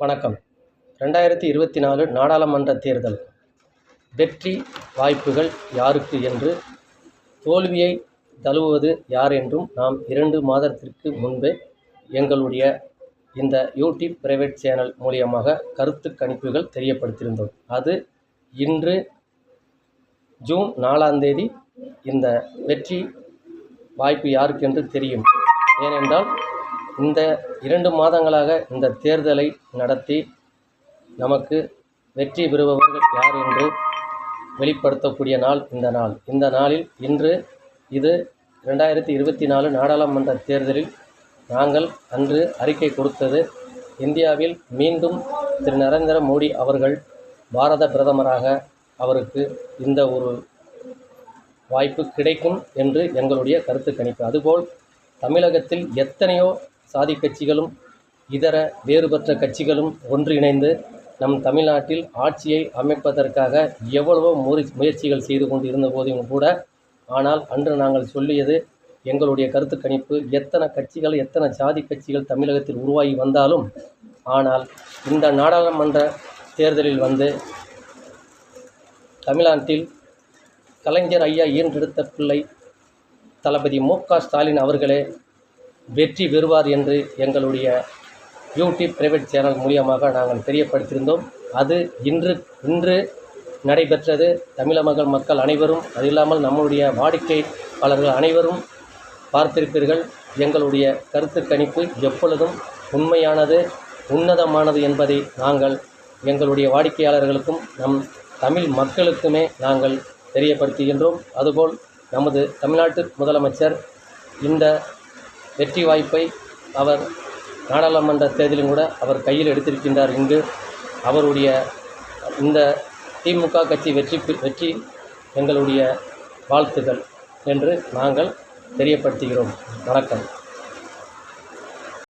வணக்கம். 2024 நாடாளுமன்ற தேர்தல் வெற்றி வாய்ப்புகள் யாருக்கு என்று, தோல்வியை தழுவுவது யார் என்றும் நாம் 2 மாதத்திற்கு முன்பே எங்களுடைய இந்த யூடியூப் பிரைவேட் சேனல் மூலியமாக கருத்து கணிப்புகள் தெரியப்படுத்தியிருந்தோம். அது இன்று ஜூன் 4ஆம் தேதி இந்த வெற்றி வாய்ப்பு யாருக்கு என்று தெரியும். ஏனென்றால் இந்த 2 மாதங்களாக இந்த தேர்தலை நடத்தி நமக்கு வெற்றி பெறுபவர்கள் யார் என்று வெளிப்படுத்தக்கூடிய நாள் இந்த நாளில் இன்று இது 2024 நாடாளுமன்ற தேர்தலில் நாங்கள் அன்று அறிக்கை கொடுத்தது, இந்தியாவில் மீண்டும் திரு நரேந்திர மோடி அவர்கள் பாரத பிரதமராக அவருக்கு இந்த ஒரு வாய்ப்பு கிடைக்கும் என்று எங்களுடைய கருத்து கணிப்பு. அதுபோல் தமிழகத்தில் எத்தனையோ சாதி கட்சிகளும் இதர வேறுபட்ட கட்சிகளும் ஒன்றிணைந்து நம் தமிழ்நாட்டில் ஆட்சியை அமைப்பதற்காக எவ்வளவோ முயற்சிகள் செய்து கொண்டு இருந்த போதும் கூட, ஆனால் அன்று நாங்கள் சொல்லியது எங்களுடைய கருத்து கணிப்பு, எத்தனை கட்சிகள் எத்தனை சாதி கட்சிகள் தமிழகத்தில் உருவாகி வந்தாலும், ஆனால் இந்த நாடாளுமன்ற தேர்தலில் தமிழ்நாட்டில் கலைஞர் ஐயா ஈன்றெடுத்த பிள்ளை தளபதி மு.க. ஸ்டாலின் அவர்களே வெற்றி பெறுவார் என்று எங்களுடைய யூடியூப் பிரைவேட் சேனல் மூலியமாக நாங்கள் தெரியப்படுத்தியிருந்தோம். அது இன்று நடைபெற்றது. தமிழக மக்கள் அனைவரும், அது இல்லாமல் நம்முடைய வாடிக்கையாளர்கள் அனைவரும் பார்த்திருப்பீர்கள். எங்களுடைய கருத்து கணிப்பு எப்பொழுதும் உண்மையானது, உன்னதமானது என்பதை நாங்கள் எங்களுடைய வாடிக்கையாளர்களுக்கும் நம் தமிழ் மக்களுக்குமே நாங்கள் தெரியப்படுத்துகின்றோம். அதுபோல் நமது தமிழ்நாட்டு முதலமைச்சர் இந்த வெற்றி வாய்ப்பை அவர் நாடாளுமன்ற தேர்தலிலும் கூட அவர் கையில் எடுத்திருக்கின்றார். இங்கு அவருடைய இந்த திமுக கட்சி வெற்றி எங்களுடைய வாழ்த்துக்கள் என்று நாங்கள் தெரியப்படுத்துகிறோம். வணக்கம்.